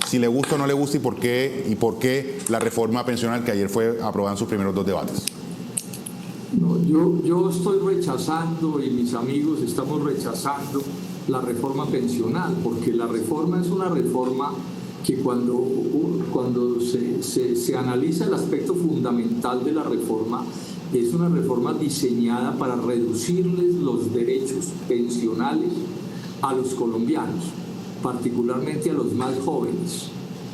si le gusta o no le gusta y por qué la reforma pensional que ayer fue aprobada en sus primeros 2 debates. No, yo estoy rechazando y mis amigos estamos rechazando la reforma pensional, porque la reforma es una reforma que cuando se analiza el aspecto fundamental de la reforma, es una reforma diseñada para reducirles los derechos pensionales a los colombianos, particularmente a los más jóvenes.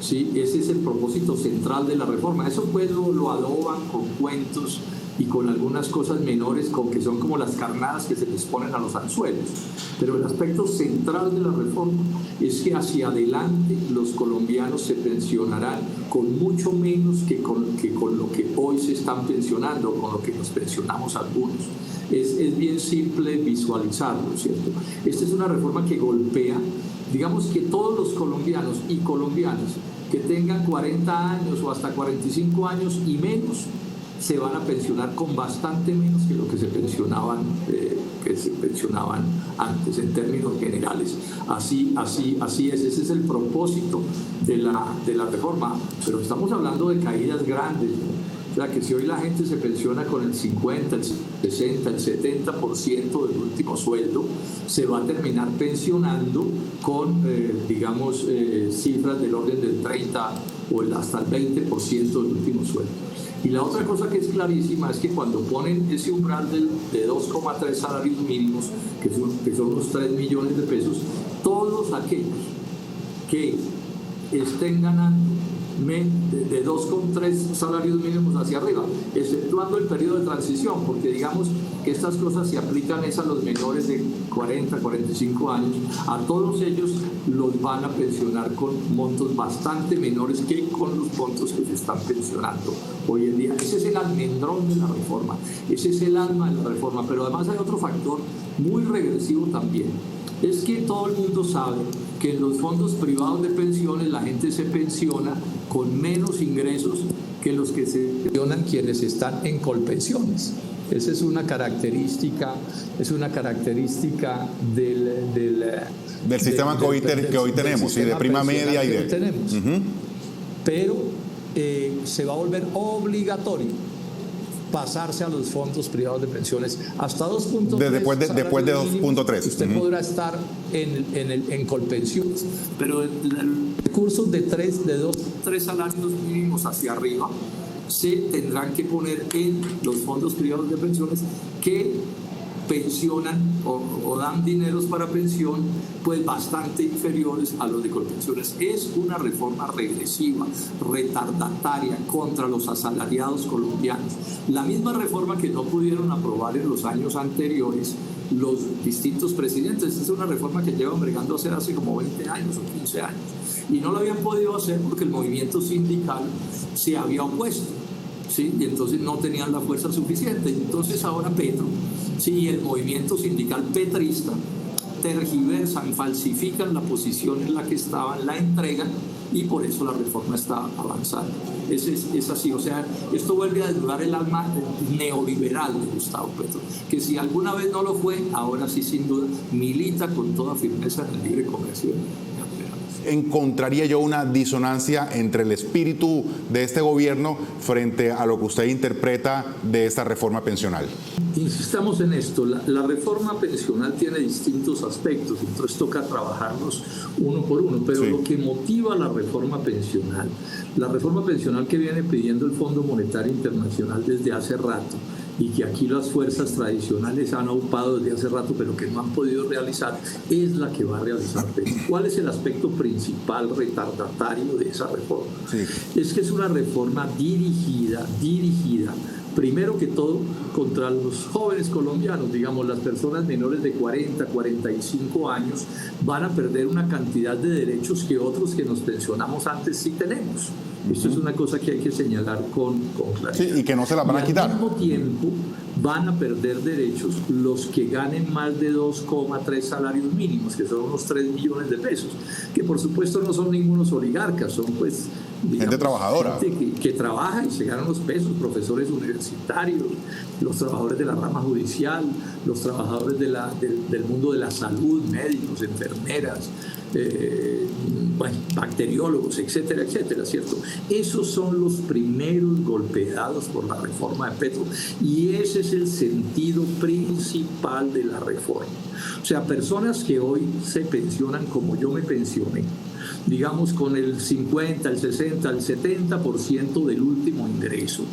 ¿Sí? Ese es el propósito central de la reforma. Eso pues lo adoban con cuentos y con algunas cosas menores que son como las carnadas que se les ponen a los anzuelos. Pero el aspecto central de la reforma es que hacia adelante los colombianos se pensionarán con mucho menos que con lo que hoy se están pensionando, con lo que nos pensionamos algunos. Es bien simple visualizarlo, ¿cierto? Esta es una reforma que golpea, digamos que todos los colombianos y colombianas que tengan 40 años o hasta 45 años y menos, se van a pensionar con bastante menos que lo que se pensionaban antes en términos generales. Así es, ese es el propósito de la reforma, pero estamos hablando de caídas grandes, ¿no? O sea, que si hoy la gente se pensiona con el 50, el 60, el 70% del último sueldo, se va a terminar pensionando con, cifras del orden del 30 o hasta el 20% del último sueldo. Y la otra cosa que es clarísima es que cuando ponen ese umbral de 2,3 salarios mínimos, que son unos 3 millones de pesos, todos aquellos que estén ganando de 2,3 salarios mínimos hacia arriba, exceptuando el periodo de transición, porque digamos que estas cosas se aplican a los menores de 40, 45 años, a todos ellos los van a pensionar con montos bastante menores que con los montos que se están pensionando hoy en día. Ese es el almendrón de la reforma, ese es el alma de la reforma, pero además hay otro factor muy regresivo también. Es que todo el mundo sabe que en los fondos privados de pensiones la gente se pensiona con menos ingresos que los que se pensionan quienes están en colpensiones. Esa es una característica del sistema que hoy tenemos, y de prima media y de... tenemos. Pero se va a volver obligatorio pasarse a los fondos privados de pensiones hasta 2.3. Después de 2.3. Usted podrá estar en colpensiones, pero el recursos de 3 salarios mínimos hacia arriba se tendrán que poner en los fondos privados de pensiones que pensionan o dan dineros para pensión pues bastante inferiores a los de colpensiones. Es una reforma regresiva, retardataria contra los asalariados colombianos. La misma reforma que no pudieron aprobar en los años anteriores los distintos presidentes. Esta es una reforma que llevan bregando a hacer hace como 20 años o 15 años y no lo habían podido hacer porque el movimiento sindical se había opuesto. ¿Sí? Y entonces no tenían la fuerza suficiente. Entonces ahora Petro, ¿sí? Y el movimiento sindical petrista tergiversan, falsifican la posición en la que estaban, la entregan y por eso la reforma está avanzando. Es así, o sea, esto vuelve a desnudar el alma neoliberal de Gustavo Petro, que si alguna vez no lo fue, ahora sí sin duda milita con toda firmeza en el libre comercio. ¿Encontraría yo una disonancia entre el espíritu de este gobierno frente a lo que usted interpreta de esta reforma pensional? Insistamos en esto, la reforma pensional tiene distintos aspectos, entonces toca trabajarlos uno por uno, pero sí. Lo que motiva la reforma pensional que viene pidiendo el Fondo Monetario Internacional desde hace rato, y que aquí las fuerzas tradicionales han ocupado desde hace rato, pero que no han podido realizar, es la que va a realizar Petro. ¿Cuál es el aspecto principal retardatario de esa reforma? Sí. Es que es una reforma dirigida, primero que todo, contra los jóvenes colombianos, digamos, las personas menores de 40, 45 años van a perder una cantidad de derechos que otros que nos pensionamos antes sí tenemos. Esto es una cosa que hay que señalar con claridad. Sí, y que no se la van a quitar. Al mismo tiempo, van a perder derechos los que ganen más de 2,3 salarios mínimos, que son unos 3 millones de pesos, que por supuesto no son ningunos oligarcas, son pues... digamos, gente trabajadora. Gente que trabaja y se ganan los pesos, profesores universitarios, los trabajadores de la rama judicial, los trabajadores del mundo de la salud, médicos, enfermeras, bueno, bacteriólogos, etcétera, etcétera, ¿cierto? Esos son los primeros golpeados por la reforma de Petro y ese es el sentido principal de la reforma. O sea, personas que hoy se pensionan como yo me pensioné, digamos con el 50, el 60, el 70% del último ingreso,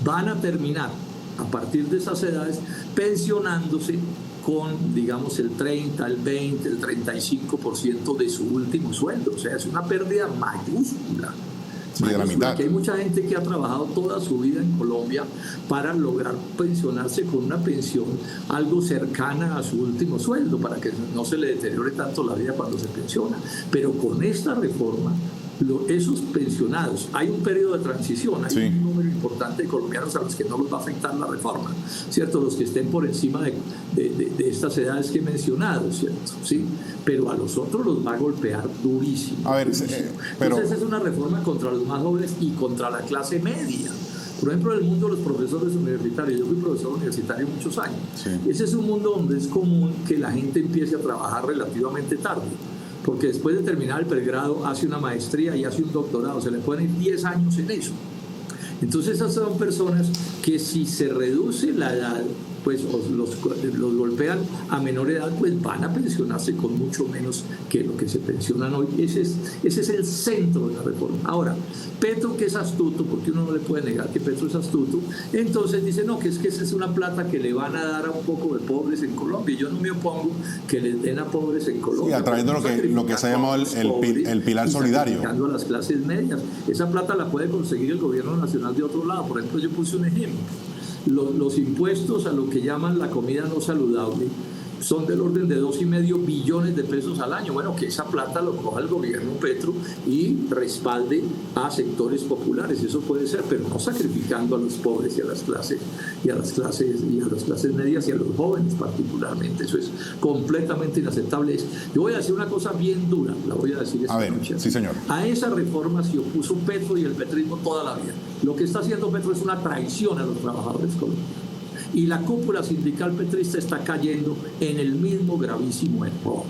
van a terminar a partir de esas edades pensionándose con, digamos, el 30, el 20, el 35% de su último sueldo. O sea, es una pérdida mayúscula. Sí, de la mitad. Que hay mucha gente que ha trabajado toda su vida en Colombia para lograr pensionarse con una pensión algo cercana a su último sueldo, para que no se le deteriore tanto la vida cuando se pensiona. Pero con esta reforma, esos pensionados, hay un periodo de transición, hay un número importante de colombianos a los que no los va a afectar la reforma, ¿cierto? Los que estén por encima de estas edades que he mencionado, ¿cierto? ¿Sí? Pero a los otros los va a golpear durísimo. A ver, durísimo. pero... Entonces es una reforma contra los más jóvenes y contra la clase media. Por ejemplo, en el mundo de los profesores universitarios, yo fui profesor universitario muchos años. Sí. Ese es un mundo donde es común que la gente empiece a trabajar relativamente tarde, porque después de terminar el pregrado hace una maestría y hace un doctorado, se le pueden ir 10 años en eso. Entonces esas son personas que si se reduce la edad, pues los golpean a menor edad, pues van a pensionarse con mucho menos que lo que se pensionan hoy. Ese es el centro de la reforma. Ahora, Petro, que es astuto, porque uno no le puede negar que Petro es astuto, entonces dice, no, que esa es una plata que le van a dar a un poco de pobres en Colombia. Yo no me opongo que les den a pobres en Colombia. Sí, a través de lo que se ha llamado el pilar solidario. Sacrificando a las clases medias. Esa plata la puede conseguir el gobierno nacional de otro lado. Por ejemplo, yo puse un ejemplo. Los impuestos a lo que llaman la comida no saludable son del orden de 2,5 billones de pesos al año. Bueno, que esa plata lo coja el gobierno Petro y respalde a sectores populares, eso puede ser, pero no sacrificando a los pobres y a las clases medias y a los jóvenes particularmente. Eso es completamente inaceptable. Yo voy a decir una cosa bien dura, la voy a decir esta noche. Sí, señor. A esa reforma se opuso Petro y el petrismo toda la vida. Lo que está haciendo Petro es una traición a los trabajadores colombianos. Y la cúpula sindical petrista está cayendo en el mismo gravísimo error.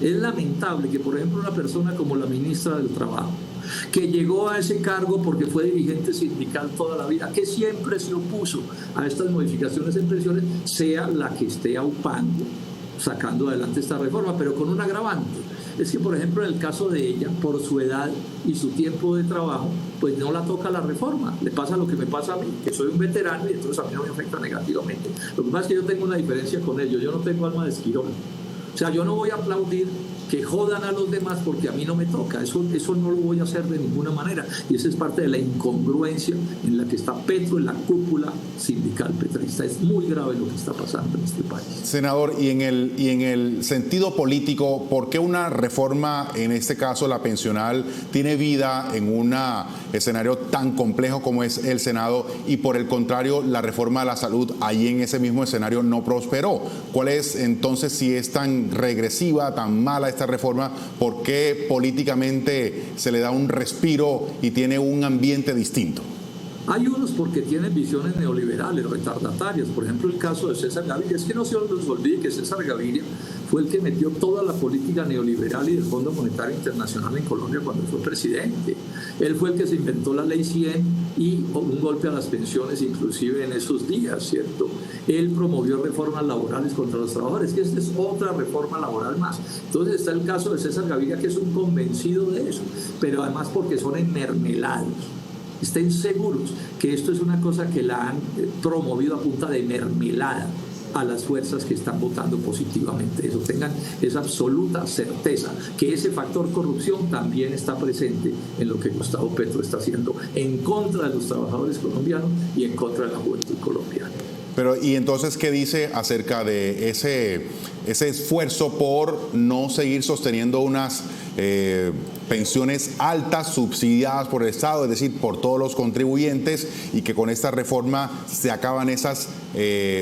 Es lamentable que, por ejemplo, una persona como la ministra del Trabajo, que llegó a ese cargo porque fue dirigente sindical toda la vida, que siempre se opuso a estas modificaciones en pensiones, sea la que esté aupando, sacando adelante esta reforma, pero con un agravante. Es que, por ejemplo, en el caso de ella, por su edad y su tiempo de trabajo, pues no la toca la reforma. Le pasa lo que me pasa a mí, que soy un veterano y entonces a mí no me afecta negativamente. Lo que pasa es que yo tengo una diferencia con ellos. Yo no tengo alma de esquirol. O sea, yo no voy a aplaudir que jodan a los demás porque a mí no me toca. Eso no lo voy a hacer de ninguna manera. Y esa es parte de la incongruencia en la que está Petro en la cúpula sindical petrista. Es muy grave lo que está pasando en este país. Senador, y en el sentido político, ¿por qué una reforma, en este caso la pensional, tiene vida en un escenario tan complejo como es el Senado y por el contrario la reforma de la salud ahí en ese mismo escenario no prosperó? ¿Cuál es entonces, si es tan regresiva, tan mala esta reforma, por qué políticamente se le da un respiro y tiene un ambiente distinto? Hay unos porque tienen visiones neoliberales, retardatarias. Por ejemplo, el caso de César Gaviria. Es que no se nos olvide que César Gaviria fue el que metió toda la política neoliberal y del Fondo Monetario Internacional en Colombia cuando fue presidente. Él fue el que se inventó la Ley 100 y un golpe a las pensiones inclusive en esos días, ¿cierto? Él promovió reformas laborales contra los trabajadores, que esta es otra reforma laboral más. Entonces está el caso de César Gaviria, que es un convencido de eso, pero además porque son enmermelados. Estén seguros que esto es una cosa que la han promovido a punta de mermelada a las fuerzas que están votando positivamente. Eso, tengan esa absoluta certeza que ese factor corrupción también está presente en lo que Gustavo Petro está haciendo en contra de los trabajadores colombianos y en contra de la juventud colombiana. Pero, ¿y entonces qué dice acerca de ese esfuerzo por no seguir sosteniendo unas pensiones altas subsidiadas por el Estado, es decir, por todos los contribuyentes, y que con esta reforma se acaban esas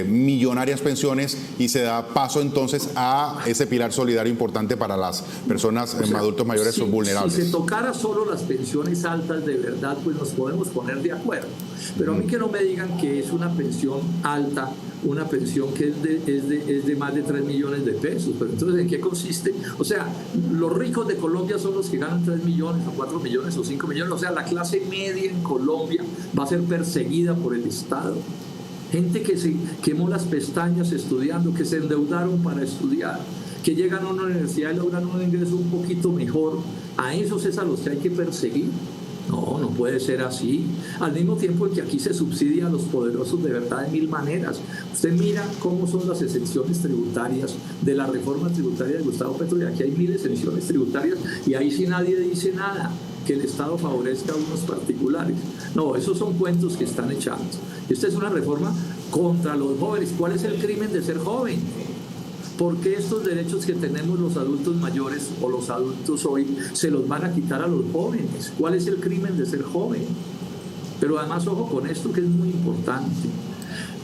millonarias pensiones y se da paso entonces a ese pilar solidario importante para las personas adultos mayores vulnerables? Si se tocara solo las pensiones altas de verdad, pues nos podemos poner de acuerdo. Pero a mí que no me digan que es una pensión alta una pensión que es de más de 3 millones de pesos. Pero entonces, ¿en qué consiste? O sea, los ricos de Colombia son los que ganan 3 millones o 4 millones o 5 millones. O sea, la clase media en Colombia va a ser perseguida por el Estado. Gente que se quemó las pestañas estudiando, que se endeudaron para estudiar, que llegan a una universidad y logran un ingreso un poquito mejor. A esos es a los que hay que perseguir. No, no puede ser así. Al mismo tiempo que aquí se subsidia a los poderosos de verdad de mil maneras. Usted mira cómo son las exenciones tributarias de la reforma tributaria de Gustavo Petro, y aquí hay 1000 exenciones tributarias y ahí sí nadie dice nada, que el Estado favorezca a unos particulares. No, esos son cuentos que están echando. Esta es una reforma contra los jóvenes. ¿Cuál es el crimen de ser joven? ¿Por qué estos derechos que tenemos los adultos mayores o los adultos hoy se los van a quitar a los jóvenes? ¿Cuál es el crimen de ser joven? Pero además, ojo con esto que es muy importante.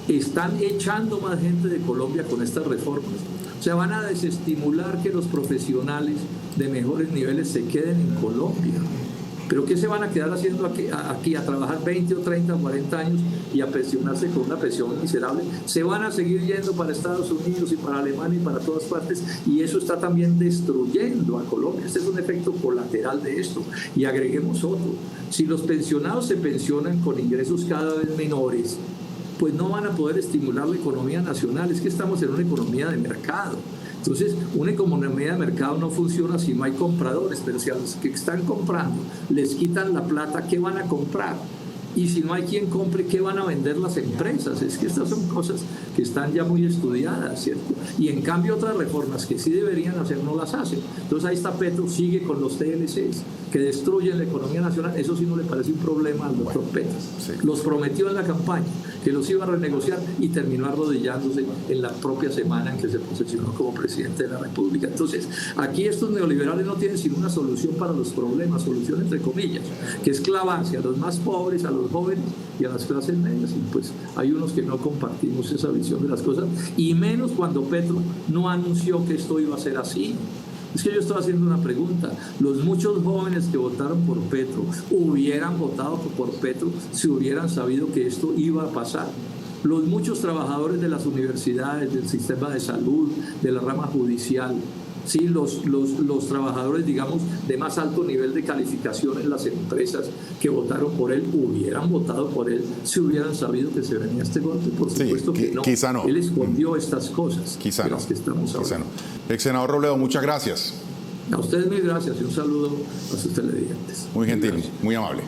Están echando más gente de Colombia con estas reformas. O sea, van a desestimular que los profesionales de mejores niveles se queden en Colombia. ¿Pero qué se van a quedar haciendo aquí a trabajar 20 o 30 o 40 años y a pensionarse con una pensión miserable? Se van a seguir yendo para Estados Unidos y para Alemania y para todas partes, y eso está también destruyendo a Colombia. Este es un efecto colateral de esto. Y agreguemos otro. Si los pensionados se pensionan con ingresos cada vez menores, pues no van a poder estimular la economía nacional. Es que estamos en una economía de mercado. Entonces, una economía de mercado no funciona si no hay compradores, pero si a los que están comprando les quitan la plata, ¿qué van a comprar? Y si no hay quien compre, ¿qué van a vender las empresas? Es que estas son cosas que están ya muy estudiadas, ¿cierto? Y en cambio otras reformas que sí deberían hacer no las hacen. Entonces ahí está Petro, sigue con los TLCs que destruyen la economía nacional. Eso sí no le parece un problema al doctor Petro. Sí. Los prometió en la campaña que los iba a renegociar y terminó arrodillándose en la propia semana en que se posesionó como presidente de la República. Entonces, aquí estos neoliberales no tienen sino una solución para los problemas, solución entre comillas, que es clavarse a los más pobres, a los jóvenes y a las clases medias. Y pues hay unos que no compartimos esa visión de las cosas, y menos cuando Petro no anunció que esto iba a ser así. Es que yo estoy haciendo una pregunta. Los muchos jóvenes que votaron por Petro hubieran votado por Petro si hubieran sabido que esto iba a pasar. Los muchos trabajadores de las universidades, del sistema de salud, de la rama judicial, sí, los trabajadores, digamos, de más alto nivel de calificación en las empresas que votaron por él, hubieran votado por él si hubieran sabido que se venía este golpe. Por supuesto que no. Quizá no. Él escondió estas cosas quizá de no. las que estamos hablando. Ex senador Robledo, muchas gracias. A ustedes mil gracias y un saludo a sus televidentes. Muy gentil, muy amable.